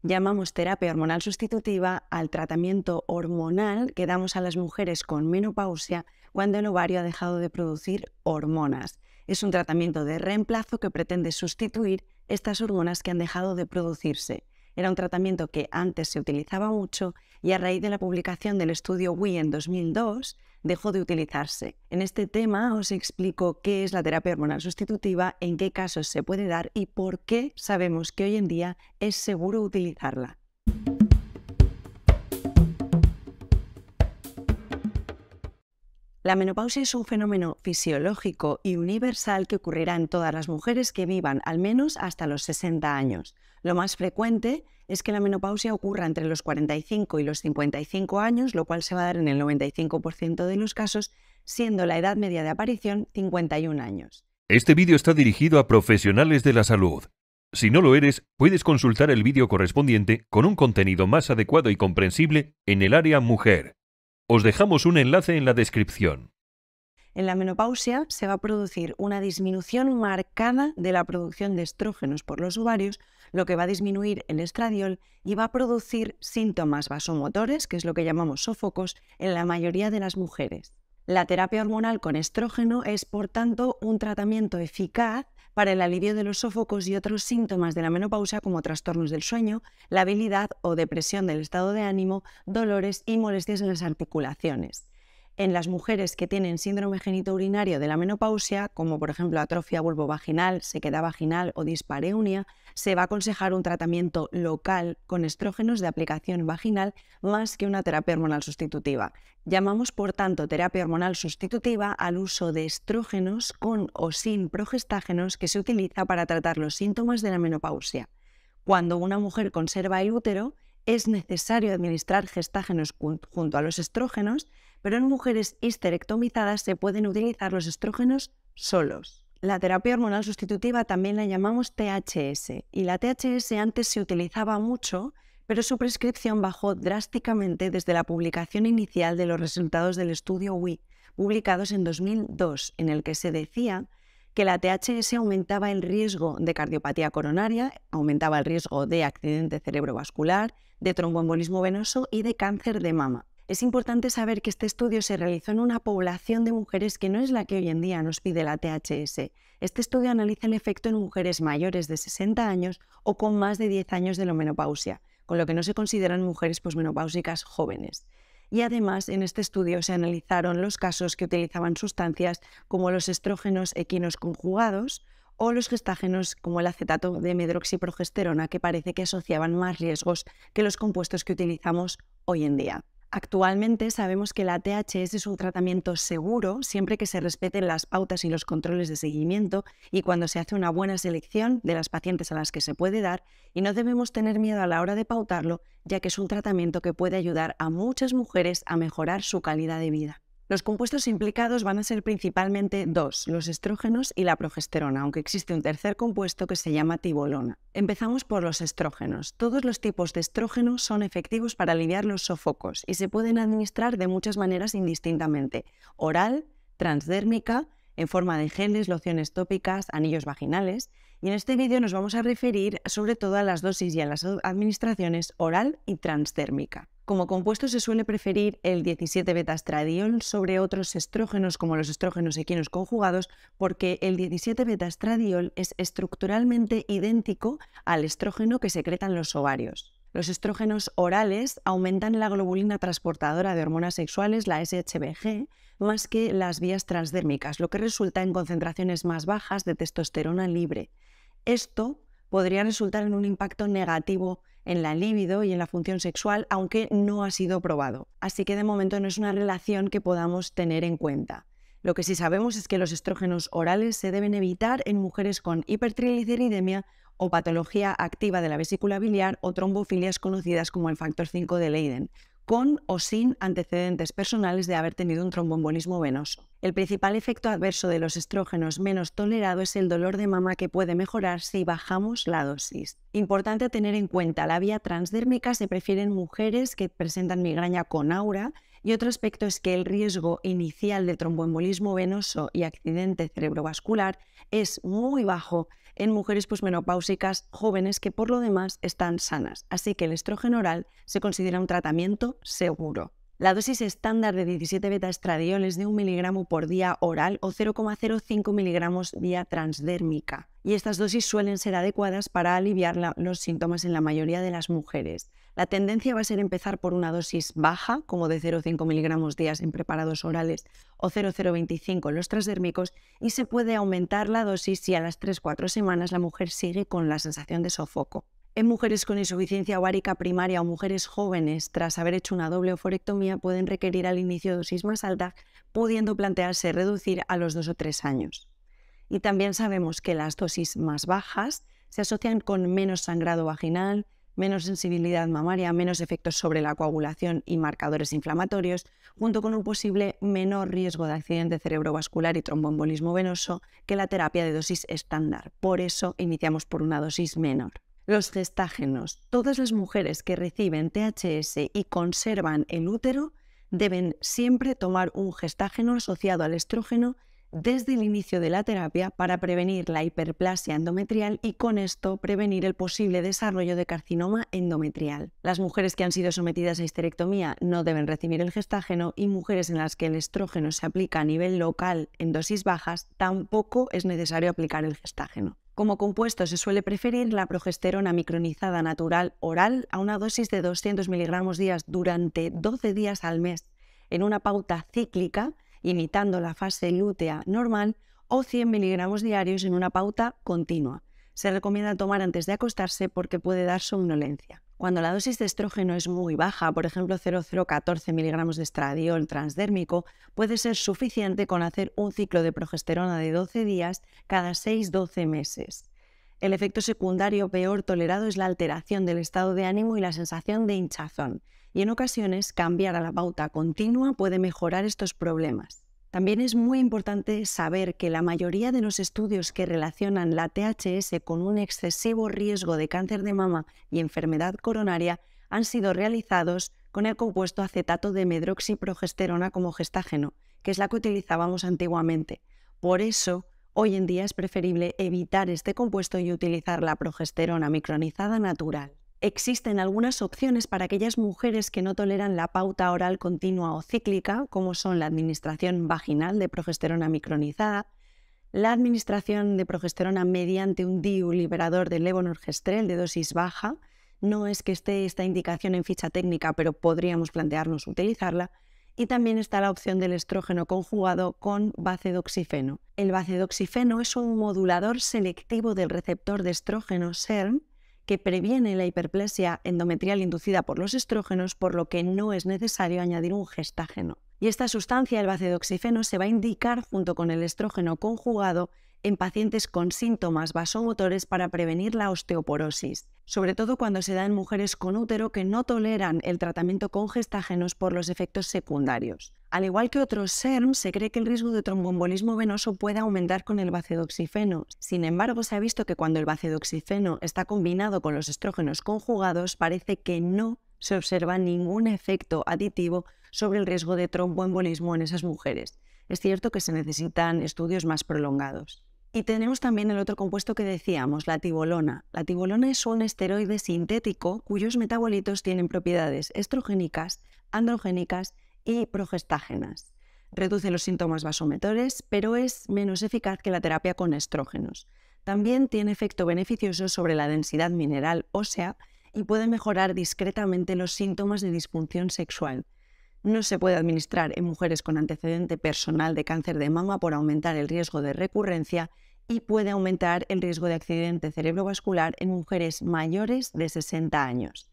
Llamamos terapia hormonal sustitutiva al tratamiento hormonal que damos a las mujeres con menopausia cuando el ovario ha dejado de producir hormonas. Es un tratamiento de reemplazo que pretende sustituir estas hormonas que han dejado de producirse. Era un tratamiento que antes se utilizaba mucho y a raíz de la publicación del estudio WE en 2002 dejó de utilizarse. En este tema os explico qué es la terapia hormonal sustitutiva, en qué casos se puede dar y por qué sabemos que hoy en día es seguro utilizarla. La menopausia es un fenómeno fisiológico y universal que ocurrirá en todas las mujeres que vivan al menos hasta los 60 años. Lo más frecuente es que la menopausia ocurra entre los 45 y los 55 años, lo cual se va a dar en el 95% de los casos, siendo la edad media de aparición 51 años. Este vídeo está dirigido a profesionales de la salud. Si no lo eres, puedes consultar el vídeo correspondiente con un contenido más adecuado y comprensible en el área mujer. Os dejamos un enlace en la descripción. En la menopausia se va a producir una disminución marcada de la producción de estrógenos por los ovarios, lo que va a disminuir el estradiol y va a producir síntomas vasomotores, que es lo que llamamos sofocos, en la mayoría de las mujeres. La terapia hormonal con estrógeno es, por tanto, un tratamiento eficaz para el alivio de los sofocos y otros síntomas de la menopausia como trastornos del sueño, labilidad o depresión del estado de ánimo, dolores y molestias en las articulaciones. En las mujeres que tienen síndrome genitourinario de la menopausia, como por ejemplo atrofia vulvovaginal, sequedad vaginal o dispareunia, se va a aconsejar un tratamiento local con estrógenos de aplicación vaginal más que una terapia hormonal sustitutiva. Llamamos, por tanto, terapia hormonal sustitutiva al uso de estrógenos con o sin progestágenos que se utiliza para tratar los síntomas de la menopausia. Cuando una mujer conserva el útero, es necesario administrar gestágenos junto a los estrógenos, pero en mujeres histerectomizadas se pueden utilizar los estrógenos solos. La terapia hormonal sustitutiva también la llamamos THS, y la THS antes se utilizaba mucho, pero su prescripción bajó drásticamente desde la publicación inicial de los resultados del estudio WE, publicados en 2002, en el que se decía que la THS aumentaba el riesgo de cardiopatía coronaria, aumentaba el riesgo de accidente cerebrovascular, de tromboembolismo venoso y de cáncer de mama. Es importante saber que este estudio se realizó en una población de mujeres que no es la que hoy en día nos pide la THS. Este estudio analiza el efecto en mujeres mayores de 60 años o con más de 10 años de menopausia, con lo que no se consideran mujeres posmenopáusicas jóvenes. Y además, en este estudio se analizaron los casos que utilizaban sustancias como los estrógenos equinos conjugados o los gestágenos como el acetato de medroxiprogesterona, que parece que asociaban más riesgos que los compuestos que utilizamos hoy en día. Actualmente sabemos que la THS es un tratamiento seguro siempre que se respeten las pautas y los controles de seguimiento y cuando se hace una buena selección de las pacientes a las que se puede dar, y no debemos tener miedo a la hora de pautarlo, ya que es un tratamiento que puede ayudar a muchas mujeres a mejorar su calidad de vida. Los compuestos implicados van a ser principalmente dos, los estrógenos y la progesterona, aunque existe un tercer compuesto que se llama tibolona. Empezamos por los estrógenos. Todos los tipos de estrógenos son efectivos para aliviar los sofocos y se pueden administrar de muchas maneras indistintamente: oral, transdérmica, en forma de geles, lociones tópicas, anillos vaginales. Y en este vídeo nos vamos a referir sobre todo a las dosis y a las administraciones oral y transdérmica. Como compuesto se suele preferir el 17-beta-estradiol sobre otros estrógenos como los estrógenos equinos conjugados, porque el 17-beta-estradiol es estructuralmente idéntico al estrógeno que secretan los ovarios. Los estrógenos orales aumentan la globulina transportadora de hormonas sexuales, la SHBG, más que las vías transdérmicas, lo que resulta en concentraciones más bajas de testosterona libre. Esto podría resultar en un impacto negativo en la libido y en la función sexual, aunque no ha sido probado. Así que de momento no es una relación que podamos tener en cuenta. Lo que sí sabemos es que los estrógenos orales se deben evitar en mujeres con hipertrigliceridemia o patología activa de la vesícula biliar o trombofilias conocidas como el factor 5 de Leiden, con o sin antecedentes personales de haber tenido un tromboembolismo venoso. El principal efecto adverso de los estrógenos menos tolerado es el dolor de mama, que puede mejorar si bajamos la dosis. Importante tener en cuenta, la vía transdérmica se prefiere en mujeres que presentan migraña con aura, Y otro aspecto es que el riesgo inicial de tromboembolismo venoso y accidente cerebrovascular es muy bajo en mujeres posmenopáusicas jóvenes que por lo demás están sanas, así que el estrógeno oral se considera un tratamiento seguro. La dosis estándar de 17 beta-estradiol es de 1 miligramo por día oral o 0,05 miligramos vía transdérmica. Y estas dosis suelen ser adecuadas para aliviar los síntomas en la mayoría de las mujeres. La tendencia va a ser empezar por una dosis baja, como de 0,5 miligramos días en preparados orales o 0,025 en los transdérmicos, y se puede aumentar la dosis si a las 3-4 semanas la mujer sigue con la sensación de sofoco. En mujeres con insuficiencia ovárica primaria o mujeres jóvenes tras haber hecho una doble oforectomía pueden requerir al inicio dosis más altas, pudiendo plantearse reducir a los 2 o 3 años. Y también sabemos que las dosis más bajas se asocian con menos sangrado vaginal, menos sensibilidad mamaria, menos efectos sobre la coagulación y marcadores inflamatorios, junto con un posible menor riesgo de accidente cerebrovascular y tromboembolismo venoso que la terapia de dosis estándar. Por eso iniciamos por una dosis menor. Los gestágenos. Todas las mujeres que reciben THS y conservan el útero deben siempre tomar un gestágeno asociado al estrógeno desde el inicio de la terapia para prevenir la hiperplasia endometrial y con esto prevenir el posible desarrollo de carcinoma endometrial. Las mujeres que han sido sometidas a histerectomía no deben recibir el gestágeno y mujeres en las que el estrógeno se aplica a nivel local en dosis bajas tampoco es necesario aplicar el gestágeno. Como compuesto se suele preferir la progesterona micronizada natural oral a una dosis de 200 miligramos días durante 12 días al mes en una pauta cíclica, imitando la fase lútea normal, o 100 miligramos diarios en una pauta continua. Se recomienda tomar antes de acostarse porque puede dar somnolencia. Cuando la dosis de estrógeno es muy baja, por ejemplo 0,014 miligramos de estradiol transdérmico, puede ser suficiente con hacer un ciclo de progesterona de 12 días cada 6-12 meses. El efecto secundario peor tolerado es la alteración del estado de ánimo y la sensación de hinchazón, y en ocasiones cambiar a la pauta continua puede mejorar estos problemas. También es muy importante saber que la mayoría de los estudios que relacionan la THS con un excesivo riesgo de cáncer de mama y enfermedad coronaria han sido realizados con el compuesto acetato de medroxiprogesterona como gestágeno, que es la que utilizábamos antiguamente. Por eso, hoy en día es preferible evitar este compuesto y utilizar la progesterona micronizada natural. Existen algunas opciones para aquellas mujeres que no toleran la pauta oral continua o cíclica, como son la administración vaginal de progesterona micronizada, la administración de progesterona mediante un DIU liberador de levonorgestrel de dosis baja. No es que esté esta indicación en ficha técnica, pero podríamos plantearnos utilizarla. Y también está la opción del estrógeno conjugado con bacedoxifeno. El bacedoxifeno es un modulador selectivo del receptor de estrógeno SERM que previene la hiperplasia endometrial inducida por los estrógenos, por lo que no es necesario añadir un gestágeno. Y esta sustancia, el bacedoxifeno, se va a indicar junto con el estrógeno conjugado en pacientes con síntomas vasomotores para prevenir la osteoporosis, sobre todo cuando se da en mujeres con útero que no toleran el tratamiento con gestágenos por los efectos secundarios. Al igual que otros SERM, se cree que el riesgo de tromboembolismo venoso puede aumentar con el bacedoxifeno. Sin embargo, se ha visto que cuando el bacedoxifeno está combinado con los estrógenos conjugados, parece que no se observa ningún efecto aditivo sobre el riesgo de tromboembolismo en esas mujeres. Es cierto que se necesitan estudios más prolongados. Y tenemos también el otro compuesto que decíamos, la tibolona. La tibolona es un esteroide sintético cuyos metabolitos tienen propiedades estrogénicas, androgénicas y progestágenas. Reduce los síntomas vasomotores, pero es menos eficaz que la terapia con estrógenos. También tiene efecto beneficioso sobre la densidad mineral ósea y puede mejorar discretamente los síntomas de disfunción sexual. No se puede administrar en mujeres con antecedente personal de cáncer de mama por aumentar el riesgo de recurrencia y puede aumentar el riesgo de accidente cerebrovascular en mujeres mayores de 60 años.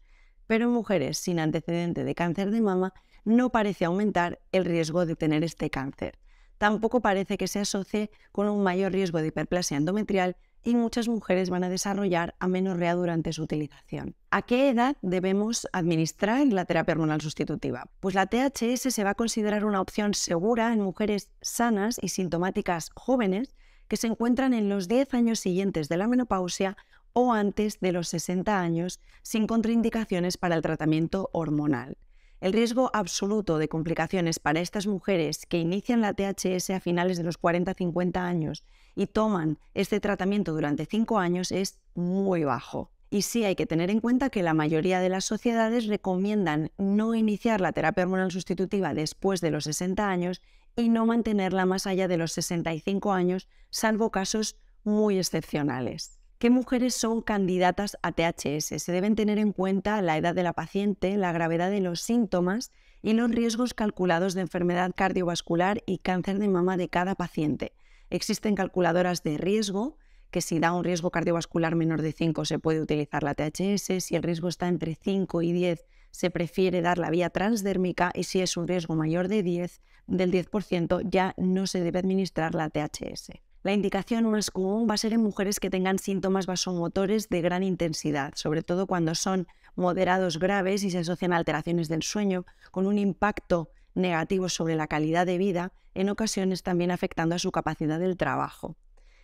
Pero en mujeres sin antecedente de cáncer de mama no parece aumentar el riesgo de tener este cáncer. Tampoco parece que se asocie con un mayor riesgo de hiperplasia endometrial y muchas mujeres van a desarrollar amenorrea durante su utilización. ¿A qué edad debemos administrar la terapia hormonal sustitutiva? Pues la THS se va a considerar una opción segura en mujeres sanas y sintomáticas jóvenes que se encuentran en los 10 años siguientes de la menopausia o antes de los 60 años sin contraindicaciones para el tratamiento hormonal. El riesgo absoluto de complicaciones para estas mujeres que inician la THS a finales de los 40-50 años y toman este tratamiento durante 5 años es muy bajo. Y sí hay que tener en cuenta que la mayoría de las sociedades recomiendan no iniciar la terapia hormonal sustitutiva después de los 60 años y no mantenerla más allá de los 65 años, salvo casos muy excepcionales. ¿Qué mujeres son candidatas a THS? Se deben tener en cuenta la edad de la paciente, la gravedad de los síntomas y los riesgos calculados de enfermedad cardiovascular y cáncer de mama de cada paciente. Existen calculadoras de riesgo, que si da un riesgo cardiovascular menor de 5 se puede utilizar la THS, si el riesgo está entre 5 y 10 se prefiere dar la vía transdérmica y si es un riesgo mayor de 10, del 10% ya no se debe administrar la THS. La indicación más común va a ser en mujeres que tengan síntomas vasomotores de gran intensidad, sobre todo cuando son moderados graves y se asocian a alteraciones del sueño, con un impacto negativo sobre la calidad de vida, en ocasiones también afectando a su capacidad del trabajo.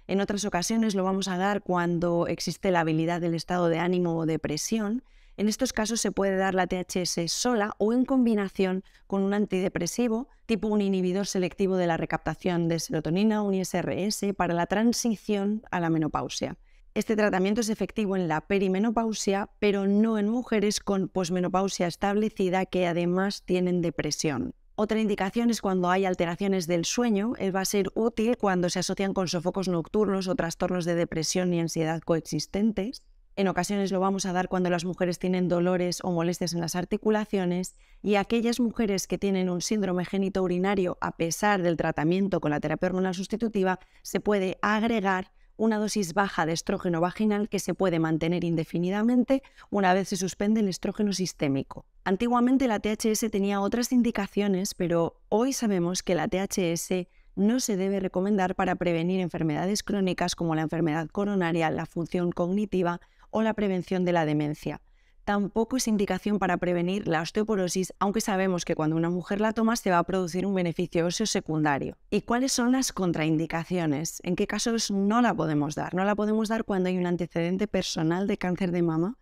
En otras ocasiones lo vamos a dar cuando existe la habilidad del estado de ánimo o depresión. En estos casos se puede dar la THS sola o en combinación con un antidepresivo, tipo un inhibidor selectivo de la recaptación de serotonina, un ISRS, para la transición a la menopausia. Este tratamiento es efectivo en la perimenopausia, pero no en mujeres con posmenopausia establecida que además tienen depresión. Otra indicación es cuando hay alteraciones del sueño. Va a ser útil cuando se asocian con sofocos nocturnos o trastornos de depresión y ansiedad coexistentes. En ocasiones lo vamos a dar cuando las mujeres tienen dolores o molestias en las articulaciones y aquellas mujeres que tienen un síndrome genitourinario a pesar del tratamiento con la terapia hormonal sustitutiva se puede agregar una dosis baja de estrógeno vaginal que se puede mantener indefinidamente una vez se suspende el estrógeno sistémico. Antiguamente la THS tenía otras indicaciones, pero hoy sabemos que la THS no se debe recomendar para prevenir enfermedades crónicas como la enfermedad coronaria, la función cognitiva o la prevención de la demencia. Tampoco es indicación para prevenir la osteoporosis, aunque sabemos que cuando una mujer la toma se va a producir un beneficio óseo secundario. ¿Y cuáles son las contraindicaciones? ¿En qué casos no la podemos dar? No la podemos dar cuando hay un antecedente personal de cáncer de mama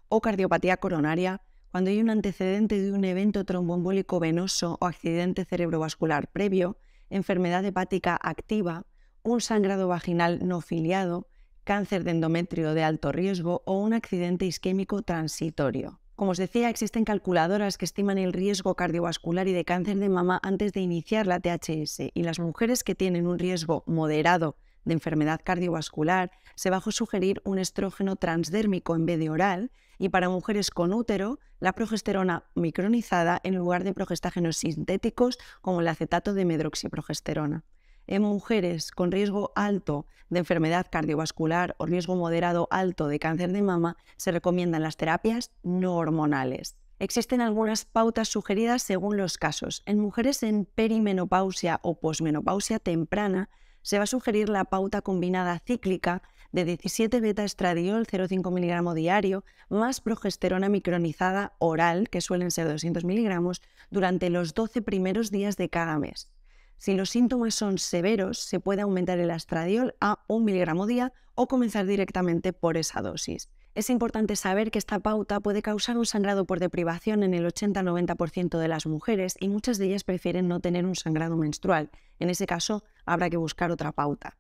o cardiopatía coronaria, cuando hay un antecedente de un evento tromboembólico venoso o accidente cerebrovascular previo, enfermedad hepática activa, un sangrado vaginal no filiado, cáncer de endometrio de alto riesgo o un accidente isquémico transitorio. Como os decía, existen calculadoras que estiman el riesgo cardiovascular y de cáncer de mama antes de iniciar la THS y las mujeres que tienen un riesgo moderado de enfermedad cardiovascular se va a sugerir un estrógeno transdérmico en vez de oral y para mujeres con útero la progesterona micronizada en lugar de progestágenos sintéticos como el acetato de medroxiprogesterona. En mujeres con riesgo alto de enfermedad cardiovascular o riesgo moderado alto de cáncer de mama se recomiendan las terapias no hormonales. Existen algunas pautas sugeridas según los casos. En mujeres en perimenopausia o posmenopausia temprana se va a sugerir la pauta combinada cíclica de 17 beta-estradiol 0,5 mg diario más progesterona micronizada oral, que suelen ser 200 mg, durante los 12 primeros días de cada mes. Si los síntomas son severos, se puede aumentar el estradiol a 1 mg día o comenzar directamente por esa dosis. Es importante saber que esta pauta puede causar un sangrado por deprivación en el 80-90% de las mujeres y muchas de ellas prefieren no tener un sangrado menstrual. En ese caso, habrá que buscar otra pauta.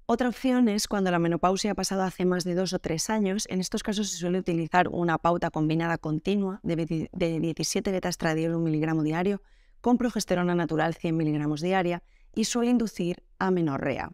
Otra opción es cuando la menopausia ha pasado hace más de 2 o 3 años. En estos casos se suele utilizar una pauta combinada continua de 17 beta-estradiol 1 mg diario con progesterona natural 100 mg diaria y suele inducir amenorrea.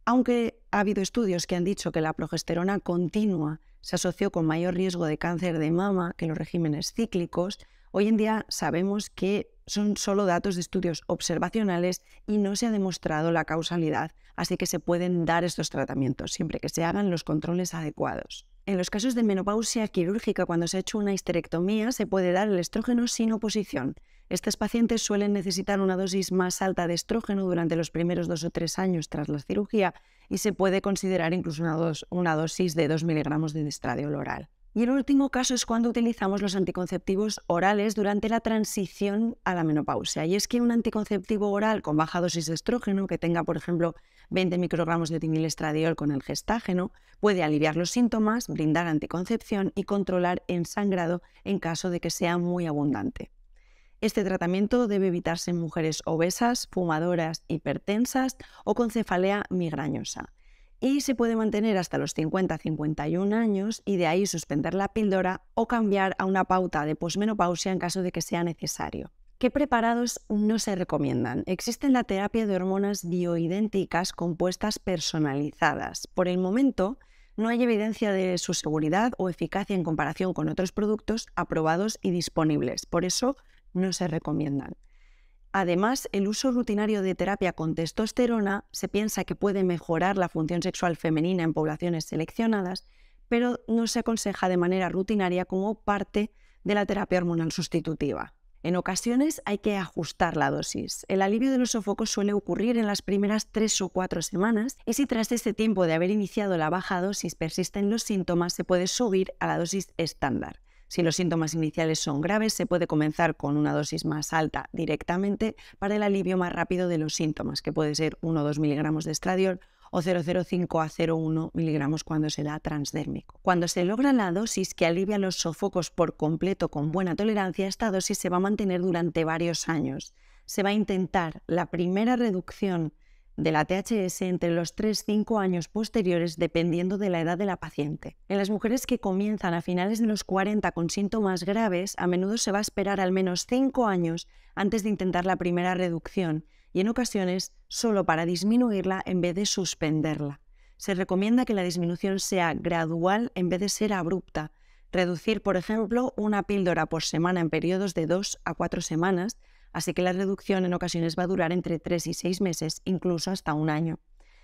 Aunque ha habido estudios que han dicho que la progesterona continua se asoció con mayor riesgo de cáncer de mama que los regímenes cíclicos, hoy en día sabemos que son solo datos de estudios observacionales y no se ha demostrado la causalidad, así que se pueden dar estos tratamientos siempre que se hagan los controles adecuados. En los casos de menopausia quirúrgica, cuando se ha hecho una histerectomía, se puede dar el estrógeno sin oposición. Estos pacientes suelen necesitar una dosis más alta de estrógeno durante los primeros 2 o 3 años tras la cirugía y se puede considerar incluso una dosis de 2 mg de estradiol oral. Y el último caso es cuando utilizamos los anticonceptivos orales durante la transición a la menopausia. Y es que un anticonceptivo oral con baja dosis de estrógeno, que tenga, por ejemplo, 20 microgramos de etinilestradiol con el gestágeno, puede aliviar los síntomas, brindar anticoncepción y controlar el sangrado en caso de que sea muy abundante. Este tratamiento debe evitarse en mujeres obesas, fumadoras, hipertensas o con cefalea migrañosa. Y se puede mantener hasta los 50-51 años y de ahí suspender la píldora o cambiar a una pauta de posmenopausia en caso de que sea necesario. ¿Qué preparados no se recomiendan? Existe la terapia de hormonas bioidénticas compuestas personalizadas. Por el momento, no hay evidencia de su seguridad o eficacia en comparación con otros productos aprobados y disponibles. Por eso, no se recomiendan. Además, el uso rutinario de terapia con testosterona se piensa que puede mejorar la función sexual femenina en poblaciones seleccionadas, pero no se aconseja de manera rutinaria como parte de la terapia hormonal sustitutiva. En ocasiones hay que ajustar la dosis. El alivio de los sofocos suele ocurrir en las primeras 3 o 4 semanas y si tras este tiempo de haber iniciado la baja dosis persisten los síntomas, se puede subir a la dosis estándar. Si los síntomas iniciales son graves, se puede comenzar con una dosis más alta directamente para el alivio más rápido de los síntomas, que puede ser 1 o 2 miligramos de estradiol o 0,05 a 0,1 miligramos cuando se da transdérmico. Cuando se logra la dosis que alivia los sofocos por completo con buena tolerancia, esta dosis se va a mantener durante varios años. Se va a intentar la primera reducción de la THS entre los 3-5 años posteriores dependiendo de la edad de la paciente. En las mujeres que comienzan a finales de los 40 con síntomas graves, a menudo se va a esperar al menos 5 años antes de intentar la primera reducción y en ocasiones solo para disminuirla en vez de suspenderla. Se recomienda que la disminución sea gradual en vez de ser abrupta. Reducir, por ejemplo, una píldora por semana en periodos de 2 a 4 semanas, así que la reducción en ocasiones va a durar entre 3 y 6 meses, incluso hasta un año.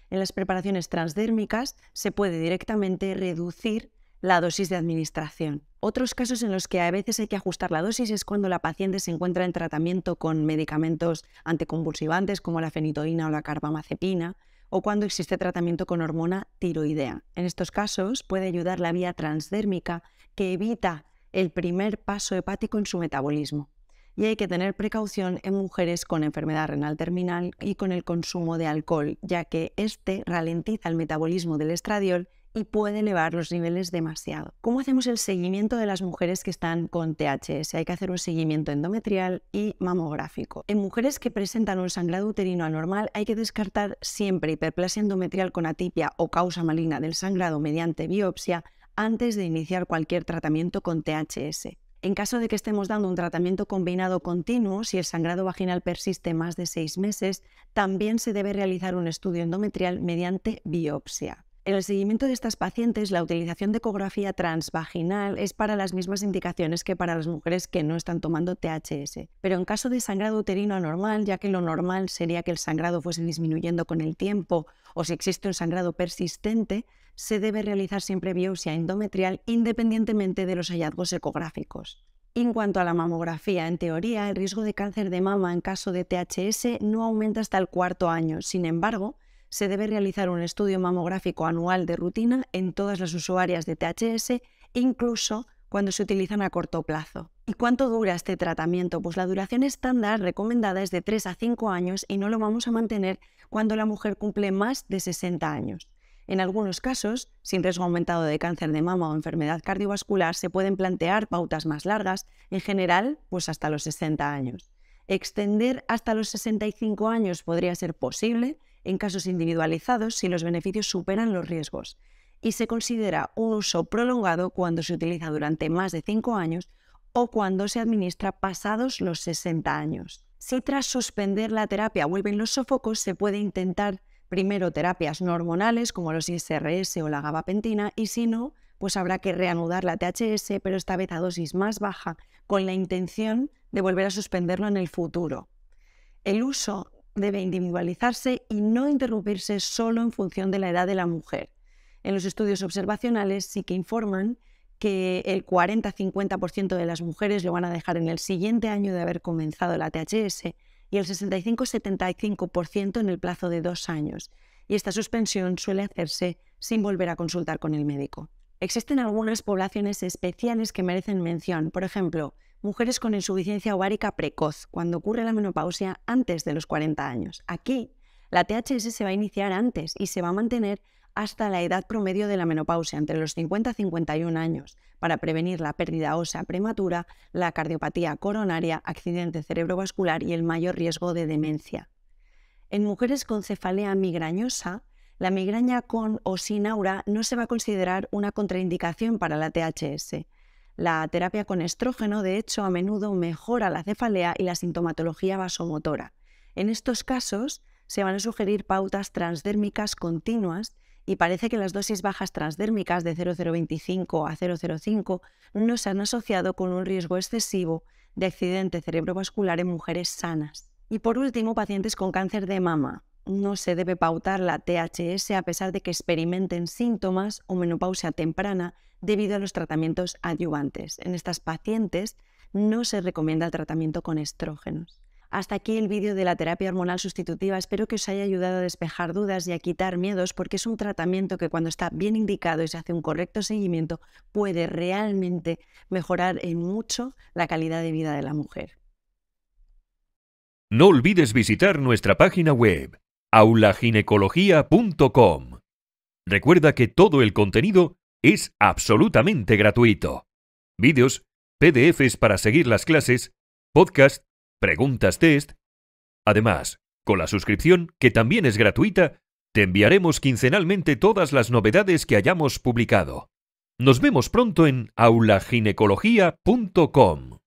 En las preparaciones transdérmicas se puede directamente reducir la dosis de administración. Otros casos en los que a veces hay que ajustar la dosis es cuando la paciente se encuentra en tratamiento con medicamentos anticonvulsivantes como la fenitoína o la carbamazepina, o cuando existe tratamiento con hormona tiroidea. En estos casos puede ayudar la vía transdérmica que evita el primer paso hepático en su metabolismo. Y hay que tener precaución en mujeres con enfermedad renal terminal y con el consumo de alcohol, ya que este ralentiza el metabolismo del estradiol y puede elevar los niveles demasiado. ¿Cómo hacemos el seguimiento de las mujeres que están con THS? Hay que hacer un seguimiento endometrial y mamográfico. En mujeres que presentan un sangrado uterino anormal hay que descartar siempre hiperplasia endometrial con atipia o causa maligna del sangrado mediante biopsia antes de iniciar cualquier tratamiento con THS. En caso de que estemos dando un tratamiento combinado continuo, si el sangrado vaginal persiste más de 6 meses, también se debe realizar un estudio endometrial mediante biopsia. En el seguimiento de estas pacientes, la utilización de ecografía transvaginal es para las mismas indicaciones que para las mujeres que no están tomando THS. Pero en caso de sangrado uterino anormal, ya que lo normal sería que el sangrado fuese disminuyendo con el tiempo, o si existe un sangrado persistente, se debe realizar siempre biopsia endometrial independientemente de los hallazgos ecográficos. En cuanto a la mamografía, en teoría, el riesgo de cáncer de mama en caso de THS no aumenta hasta el 4.º año. Sin embargo, se debe realizar un estudio mamográfico anual de rutina en todas las usuarias de THS, incluso cuando se utilizan a corto plazo. ¿Y cuánto dura este tratamiento? Pues la duración estándar recomendada es de 3 a 5 años y no lo vamos a mantener cuando la mujer cumple más de 60 años. En algunos casos, sin riesgo aumentado de cáncer de mama o enfermedad cardiovascular, se pueden plantear pautas más largas, en general, pues hasta los 60 años. Extender hasta los 65 años podría ser posible en casos individualizados si los beneficios superan los riesgos, y se considera un uso prolongado cuando se utiliza durante más de 5 años o cuando se administra pasados los 60 años. Si tras suspender la terapia vuelven los sofocos, se puede intentar primero terapias no hormonales como los ISRS o la gabapentina y si no, pues habrá que reanudar la THS, pero esta vez a dosis más baja con la intención de volver a suspenderlo en el futuro. El uso debe individualizarse y no interrumpirse solo en función de la edad de la mujer. En los estudios observacionales sí que informan que el 40-50% de las mujeres lo van a dejar en el siguiente año de haber comenzado la THS y el 65-75% en el plazo de 2 años. Y esta suspensión suele hacerse sin volver a consultar con el médico. Existen algunas poblaciones especiales que merecen mención. Por ejemplo, mujeres con insuficiencia ovárica precoz, cuando ocurre la menopausia antes de los 40 años. Aquí, la THS se va a iniciar antes y se va a mantener hasta la edad promedio de la menopausia, entre los 50 y 51 años, para prevenir la pérdida ósea prematura, la cardiopatía coronaria, accidente cerebrovascular y el mayor riesgo de demencia. En mujeres con cefalea migrañosa, la migraña con o sin aura no se va a considerar una contraindicación para la THS. La terapia con estrógeno, de hecho, a menudo mejora la cefalea y la sintomatología vasomotora. En estos casos, se van a sugerir pautas transdérmicas continuas y parece que las dosis bajas transdérmicas de 0,025 a 0,05 no se han asociado con un riesgo excesivo de accidente cerebrovascular en mujeres sanas. Y por último, pacientes con cáncer de mama. No se debe pautar la THS a pesar de que experimenten síntomas o menopausia temprana debido a los tratamientos adyuvantes. En estas pacientes no se recomienda el tratamiento con estrógenos. Hasta aquí el vídeo de la terapia hormonal sustitutiva. Espero que os haya ayudado a despejar dudas y a quitar miedos, porque es un tratamiento que cuando está bien indicado y se hace un correcto seguimiento puede realmente mejorar en mucho la calidad de vida de la mujer. No olvides visitar nuestra página web aulaginecología.com. Recuerda que todo el contenido es absolutamente gratuito. Vídeos, PDFs para seguir las clases, podcast, preguntas test. Además, con la suscripción, que también es gratuita, te enviaremos quincenalmente todas las novedades que hayamos publicado. Nos vemos pronto en aulaginecología.com.